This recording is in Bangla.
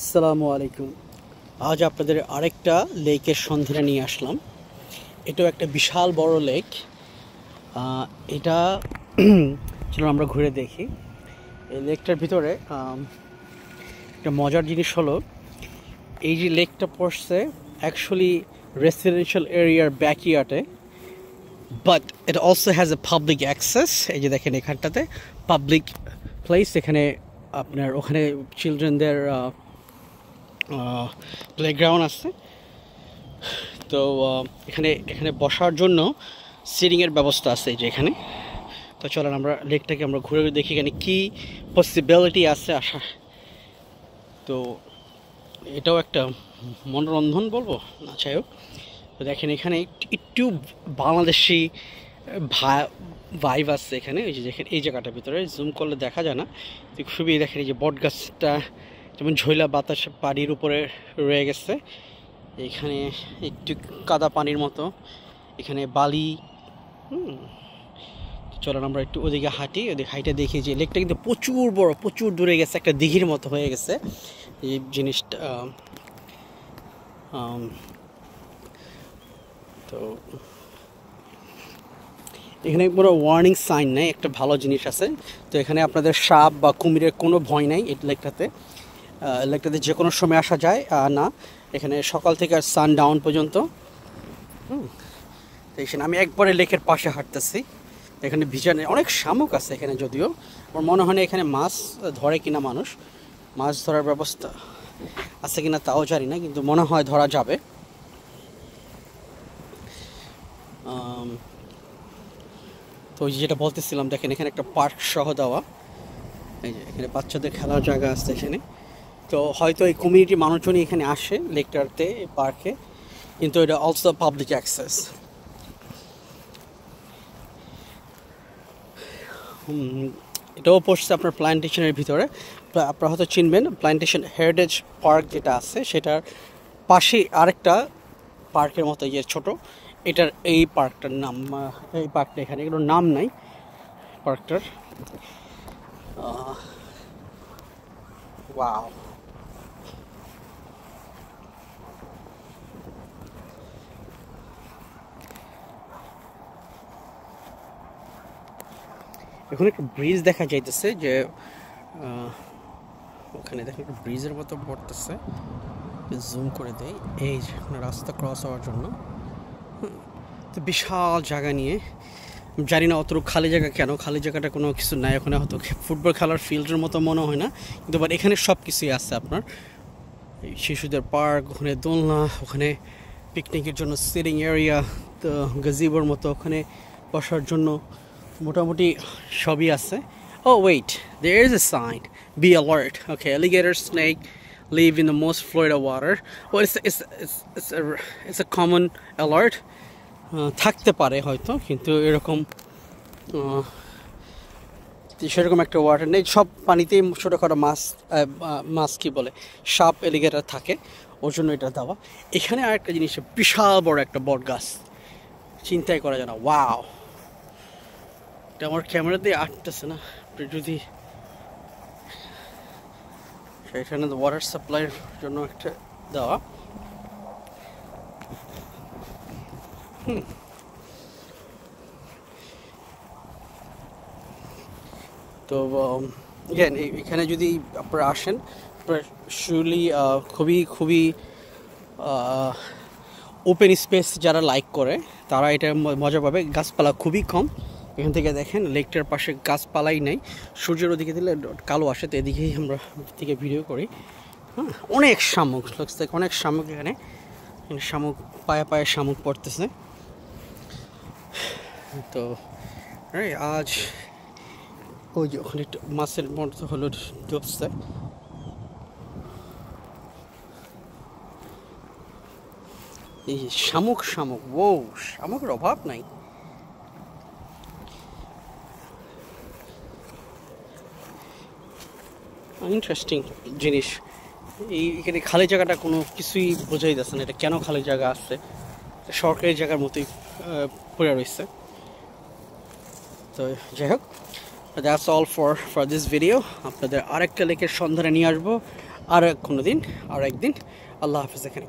আসসালামু আলাইকুম। আজ আপনাদের আরেকটা লেকের সন্ধানে নিয়ে আসলাম। এটাও একটা বিশাল বড় লেক। এটা চলো আমরা ঘুরে দেখি। এই লেকটার ভিতরে একটা মজার জিনিস হলো, এই যে লেকটা পড়ছে অ্যাকচুয়ালি রেসিডেন্সিয়াল এরিয়ার ব্যাকইয়ার্ডে, but it also has a public access. এই যে দেখেন এখানটাতে পাবলিক প্লেস, এখানে আপনার ওখানে চিলড্রেনদের প্লেগ্রাউন্ড আছে। তো এখানে এখানে বসার জন্য সিটিংয়ের ব্যবস্থা আছে যে এখানে। তো চলেন আমরা লেকটাকে আমরা ঘুরে দেখি এখানে কী পসিবিলিটি আছে আসা। তো এটাও একটা মনোরঞ্জন বলবো না, যাই হোক। তো দেখেন এখানে একটু বাংলাদেশি ভাইব আছে এখানে। ওই যে দেখেন এই জায়গাটার ভিতরে জুম করলে দেখা যায় না, তো খুবই দেখেন এই যে বট গাছটা যেমন ঝৈলা বাতাস পানির উপরে রয়ে গেছে। এখানে একটু কাদা পানির মতো, এখানে বালি। চলেন আমরা একটু ওদিকে হাঁটি, ওদিকে হাইটে দেখি যে লেকটা কিন্তু প্রচুর বড়, প্রচুর দূরে গেছে, একটা দিঘির মতো হয়ে গেছে এই জিনিসটা। তো এখানে পুরো ওয়ার্নিং সাইন নেই, একটা ভালো জিনিস আছে। তো এখানে আপনাদের সাপ বা কুমিরের কোনো ভয় নাই এই লেকটাতে। লেকটাতে যে কোনো সময় আসা যায় না, এখানে সকাল থেকে আর সান ডাউন পর্যন্ত। তো এখানে আমি একবারে লেকের পাশে হাঁটতেছি। এখানে ভিজানে অনেক শামুক আছে এখানে, যদিও আমার মনে হয় না এখানে মাছ ধরে কিনা, মানুষ মাছ ধরার ব্যবস্থা আছে কিনা তাও জানি না, কিন্তু মনে হয় ধরা যাবে। তো ওই যেটা বলতেছিলাম, দেখেন এখানে একটা পার্ক সহ দেওয়া, এই যে এখানে বাচ্চাদের খেলার জায়গা আছে এখানে। তো হয়তো এই কমিউনিটি মানুষজনই এখানে আসে লেকটাতে, এই পার্কে, কিন্তু এটা অলসো পাবলিক অ্যাক্সেস। এটাও পড়ছে আপনার প্ল্যান্টেশনের ভিতরে। আপনারা হয়তো চিনবেন প্ল্যান্টেশন হেরিটেজ পার্ক যেটা আছে, সেটার পাশেই আরেকটা পার্কের মতো ইয়ে ছোট, এটার এই পার্কটার নাম, এই পার্কটা এখানে এগুলোর নাম নাই পার্কটার। ওয়াও, এখন একটা ব্রিজ দেখা যাইতেছে, যে ওখানে দেখেন একটা ব্রিজের মতো পড়তেছে, জুম করে দেয় এই যে রাস্তা ক্রস হওয়ার জন্য। তো বিশাল জায়গা নিয়ে, জানি না অতটুকু খালি জায়গা কেন, খালি জায়গাটা কোনো কিছু নাই ওখানে, হয়তো ফুটবল খেলার ফিল্ডের মতো মনে হয় না, কিন্তু বাট এখানে সব কিছুই আছে আপনার। শিশুদের পার্ক, ওখানে দোলনা, ওখানে পিকনিকের জন্য সিটিং এরিয়া, তো গাজিবোর মতো ওখানে বসার জন্য মোটামুটি সবই আছে। ও wait, there is a sign, be alert. Okay, alligator, snake live in the most Florida water. Well, it's a common alert. থাকতে পারে হয়তো, কিন্তু এরকম সেরকম একটা ওয়াটার নেই। সব পানিতেই ছোটোখাটো মাছ কি বলে, সাপ, এলিগেটর থাকে, ওর জন্য এটা দেওয়া। এখানে আরেকটা জিনিস, বিশাল বড় একটা বট গাছ, চিন্তাই করা যায় না। ওয়াও, এটা আমার ক্যামেরা দিয়ে আটতেছে না, যদি সেখানে ওয়াটার সাপ্লাইয়ের জন্য একটা দেওয়া। তো এখানে যদি আপনারা আসেন, আপনারা শিওরলি খুবই খুবই ওপেন স্পেস যারা লাইক করে তারা এটা মজা পাবে। গাছপালা খুবই কম এখান থেকে, দেখেন লেকটার পাশে গাছপালাই নেই, সূর্যের ওদিকে দিলে কালো আসে, তো এদিকেই আমরা থেকে ভিডিও করি। হ্যাঁ, অনেক শামুক, অনেক শামুক এখানে, শামুক পায়ে পায়ে শামুক পড়তেছে। তো আজ ওই যে ওখানে একটু মাছের মতো হলো ডুবছে। এই শামুক, শামুক, ও শামুকের অভাব নাই। ইন্টারেস্টিং জিনিস, এখানে খালি জায়গাটা কোনো কিছুই বোঝাই যাচ্ছে না, এটা কেন খালি জায়গা আছে, সরকারি জায়গার মতোই পড়ে রয়েছে। তো যাই হোক, that's all for this video. আপনাদের আরেকটা লেকের সন্ধানে নিয়ে আসবো আর কোনো দিন আর একদিন। আল্লাহ হাফিজ। এখানে